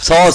100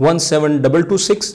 17226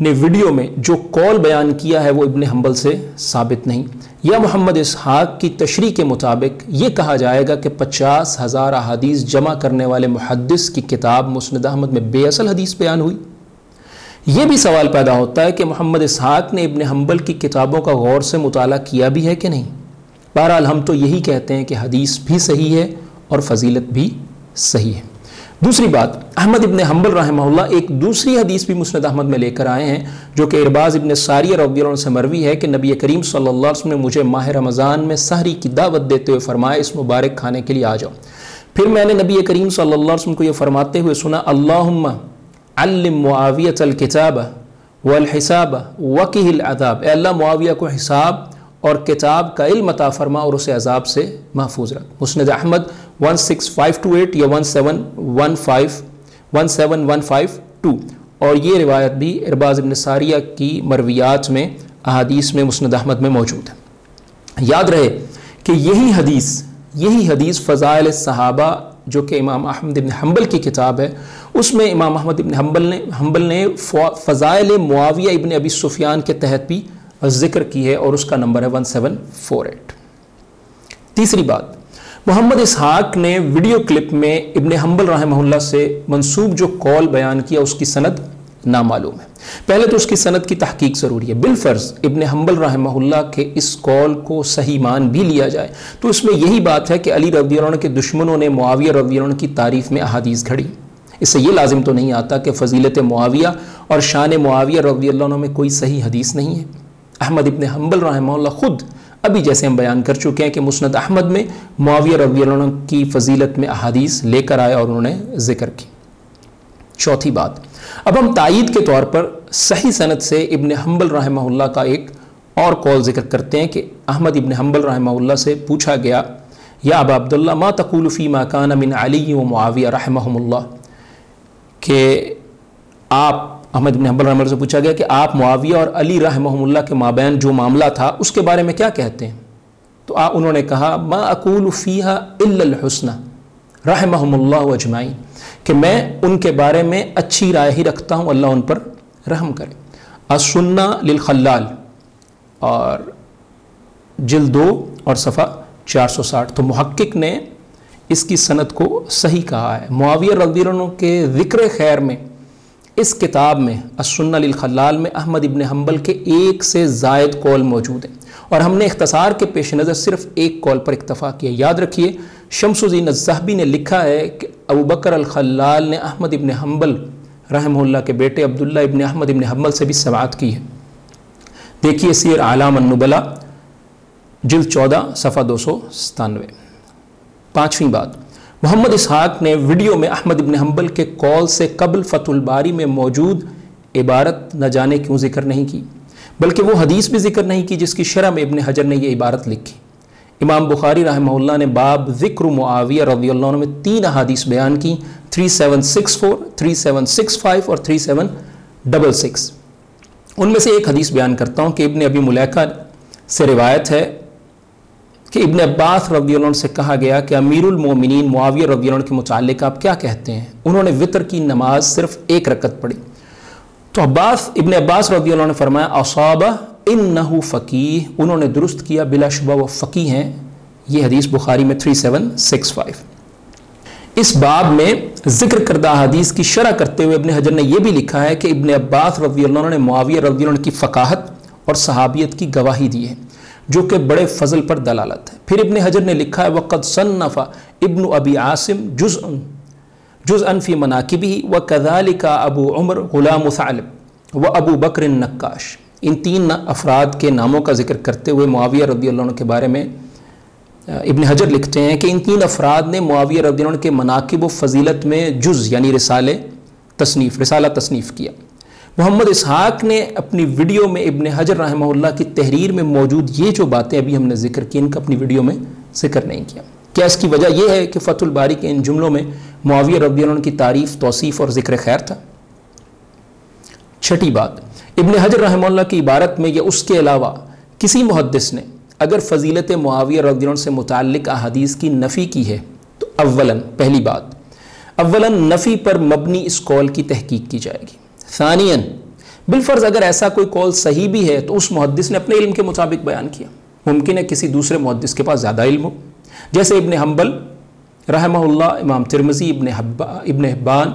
نے ویڈیو میں جو قول بیان کیا ہے وہ ابن حنبل سے ثابت نہیں، یا محمد اسحاق کی تشریح کے مطابق یہ کہا جائے گا کہ 50,000 احادیث جمع کرنے والے محدث کی کتاب مسند احمد میں بے اصل حدیث بیان ہوئی؟ یہ بھی سوال پیدا ہوتا ہے کہ محمد اسحاق نے ابن حنبل کی کتابوں کا غور سے مطالعہ کیا بھی ہے کہ نہیں؟ بہرحال ہم تو یہی کہتے ہیں کہ حدیث بھی صحیح ہے اور فضیلت بھی صحیح ہے۔ دوسری بات، احمد ابن حنبل رحمہ اللہ ایک دوسری حدیث بھی مسند احمد میں لے کر آئے ہیں جو کہ ارباز ابن ساریہ رضی اللہ عنہ سے مروی ہے کہ نبی کریم صلی اللہ علیہ وسلم نے مجھے ماہ رمضان میں سحری کی دعوت دیتے ہوئے فرمایا اس مبارک کھانے کے لیے آ جاؤ۔ پھر میں نے نبی کریم صلی اللہ علیہ وسلم کو یہ فرماتے ہوئے سنا، اللہم علم معاویۃ الکتاب والحساب وقہ العذاب، اے اللہ معاویہ کو حساب اور کتاب کا علم عطا فرما اور اسے عذاب سے محفوظ رکھ۔ مسند احمد 16528 یا 17152، اور یہ روایت بھی ارباز ابن ساریہ کی مرویات میں احادیث میں مسند احمد میں موجود ہے۔ یاد رہے کہ یہی حدیث فضائل صحابہ جو کہ امام احمد ابن حنبل کی کتاب ہے، اس میں امام احمد ابن حنبل نے فضائل معاویہ ابن ابی سفیان کے تحت بھی ذکر کی ہے اور اس کا نمبر ہے 1748۔ تیسری بات، محمد اسحاق نے ویڈیو کلپ میں ابن حنبل رحمہ اللہ سے منسوب جو قول بیان کیا اس کی سند نامعلوم ہے۔ پہلے تو اس کی سند کی تحقیق ضروری ہے۔ بالفرض ابن حنبل رحمہ اللہ کے اس قول کو صحیح مان بھی لیا جائے تو اس میں یہی بات ہے کہ علی رضی اللہ عنہ کے دشمنوں نے معاویہ رضی اللہ عنہ کی تعریف میں احادیث گھڑی۔ اس سے یہ لازم تو نہیں آتا کہ فضیلت معاویہ اور شان معاویہ رضی اللہ عنہ میں کوئی صحیح حدیث نہیں ہے۔ احمد ابن حنبل رحمہ اللہ خود ابھی جیسے ہم بیان کر چکے ہیں کہ مسند احمد میں معاویہ رضی اللہ عنہ کی فضیلت میں احادیث لے کر آئے اور انہوں نے ذکر کی۔ چوتھی بات، اب ہم تائید کے طور پر صحیح سند سے ابن حنبل رحمہ اللہ کا ایک اور قول ذکر کرتے ہیں کہ احمد ابن حنبل رحمہ اللہ سے پوچھا گیا، یا ابا عبداللہ ما تقول فی ما کان من علی و معاویہ رحمہم اللہ، کہ آپ احمد بن حنبل رحمہ اللہ سے پوچھا گیا کہ آپ معاویہ اور علی رحمہم اللہ کے مابین جو معاملہ تھا اس کے بارے میں کیا کہتے ہیں؟ تو انہوں نے کہا ما اقول فیہا الا الحسنى رحمہم اللہ اجمعین، کہ میں ان کے بارے میں اچھی رائے ہی رکھتا ہوں، اللہ ان پر رحم کرے۔ السنہ للخلال اور جلد 2 اور صفحہ 460۔ تو محقق نے اس کی سند کو صحیح کہا ہے۔ معاویہ رضی اللہ عنہ کے ذکر خیر میں اس کتاب میں السنہ للخلال میں احمد ابن حنبل کے ایک سے زائد قول موجود ہیں، اور ہم نے اختصار کے پیش نظر صرف ایک قول پر اکتفا کیا۔ یاد رکھیے شمس الدین الذہبی نے لکھا ہے کہ ابو بکر الخلال نے احمد ابن حنبل رحمہ اللہ کے بیٹے عبداللہ ابن احمد ابن حنبل سے بھی سماعت کی ہے۔ دیکھیے سیر اعلام النبلاء جلد 14 صفحہ 297۔ پانچویں بات، محمد اسحاق نے ویڈیو میں احمد ابن حنبل کے قول سے قبل فتح الباری میں موجود عبارت نہ جانے کیوں ذکر نہیں کی، بلکہ وہ حدیث بھی ذکر نہیں کی جس کی شرح میں ابن حجر نے یہ عبارت لکھی۔ امام بخاری رحمہ اللہ نے باب ذکر معاویہ رضی اللہ عنہ میں 3 احادیث بیان کی، 3764، 3765 اور 3766۔ ان میں سے ایک حدیث بیان کرتا ہوں کہ ابن ابی ملیکہ سے روایت ہے کہ ابن عباس رضی اللہ عنہ سے کہا گیا کہ امیر المومنین معاویہ رضی اللہ عنہ کے متعلق آپ کیا کہتے ہیں؟ انہوں نے وطر کی نماز صرف 1 رکعت پڑھی۔ تو ابن عباس رضی اللہ عنہ نے فرمایا اصابہ انہ فقیہ، انہوں نے درست کیا، بلا شبہ وہ فقیہ ہیں۔ یہ حدیث بخاری میں 3765۔ اس باب میں ذکر کردہ حدیث کی شرح کرتے ہوئے ابن حجر نے یہ بھی لکھا ہے کہ ابن عباس رضی اللہ عنہ نے معاویہ رضی اللہ عنہ کی فقاہت اور صحابیت کی گواہی دی ہے، جو کہ بڑے فضل پر دلالت ہے۔ پھر ابن حجر نے لکھا ہے وقد صنف ابن ابی عاصم جزءا فی مناقبہ وکذالک ابو عمر غلام ثعلب و ابو بکر النقاش۔ ان 3 افراد کے ناموں کا ذکر کرتے ہوئے معاویہ رضی اللہ عنہ کے بارے میں ابن حجر لکھتے ہیں کہ ان 3 افراد نے معاویہ رضی اللہ عنہ کے مناقب و فضیلت میں جز یعنی رسالہ تصنیف کیا۔ محمد اسحاق نے اپنی ویڈیو میں ابن حجر رحمہ اللہ کی تحریر میں موجود یہ جو باتیں ابھی ہم نے ذکر کی ان کا اپنی ویڈیو میں ذکر نہیں کیا۔ کیا اس کی وجہ یہ ہے کہ فتح الباری کے ان جملوں میں معاویہ رضی اللہ عنہ کی تعریف، توصیف اور ذکر خیر تھا؟ چھٹی بات، ابن حجر رحمہ اللہ کی عبارت میں یا اس کے علاوہ کسی محدث نے اگر فضیلت معاویہ رضی اللہ عنہ سے متعلق احادیث کی نفی کی ہے تو پہلی بات نفی پر مبنی اس قول کی تحقیق کی جائے گی۔ ثانیاً بالفرض اگر ایسا کوئی قول صحیح بھی ہے تو اس محدث نے اپنے علم کے مطابق بیان کیا، ممکن ہے کسی دوسرے محدث کے پاس زیادہ علم ہو، جیسے ابن حنبل رحمہ اللہ، امام ترمذی، ابن حبان،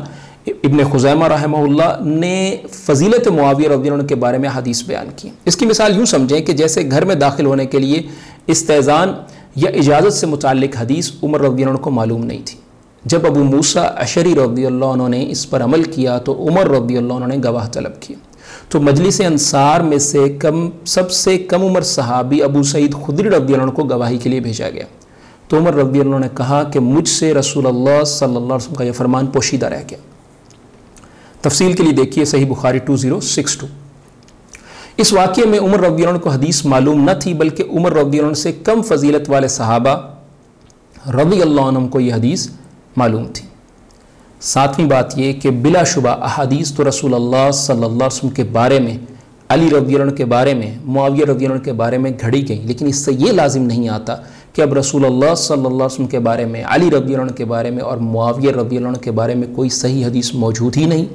ابن خزیمہ رحمہ اللہ نے فضیلت معاویہ رضی اللہ عنہ کے بارے میں حدیث بیان کی۔ اس کی مثال یوں سمجھیں کہ جیسے گھر میں داخل ہونے کے لیے استئذان یا اجازت سے متعلق حدیث عمر رضی اللہ عنہ کو معلوم نہیں تھی، جب ابو موسیٰ اشعری رضی اللہ عنہ نے اس پر عمل کیا تو عمر رضی اللہ عنہ نے گواہ طلب کیا، تو مجلس انصار میں سے سب سے کم عمر صحابی ابو سعید خدری رضی اللہ عنہ کو گواہی کے لیے بھیجا گیا، تو عمر رضی اللہ عنہ نے کہا کہ مجھ سے رسول اللہ صلی اللہ علیہ وسلم کا یہ فرمان پوشیدہ رہ گیا۔ تفصیل کے لیے دیکھیے صحیح بخاری 2062۔ اس واقعے میں عمر رضی اللہ عنہ کو حدیث معلوم نہ تھی، بلکہ عمر رضی اللہ عنہ سے کم فضیلت والے صحابہ رضی اللہ عنہم کو یہ حدیث معلوم تھی۔ ساتویں بات یہ کہ بلا شبہ احادیث تو رسول اللہ صلی اللہ علیہ وسلم کے بارے میں، علی رضی اللہ عنہ کے بارے میں، معاویہ رضی اللہ عنہ کے بارے میں گھڑی گئیں، لیکن اس سے یہ لازم نہیں آتا کہ اب رسول اللہ صلی اللہ علیہ وسلم کے بارے میں، علی رضی اللہ عنہ کے بارے میں اور معاویہ رضی اللہ عنہ کے بارے میں کوئی صحیح حدیث موجود ہی نہیں۔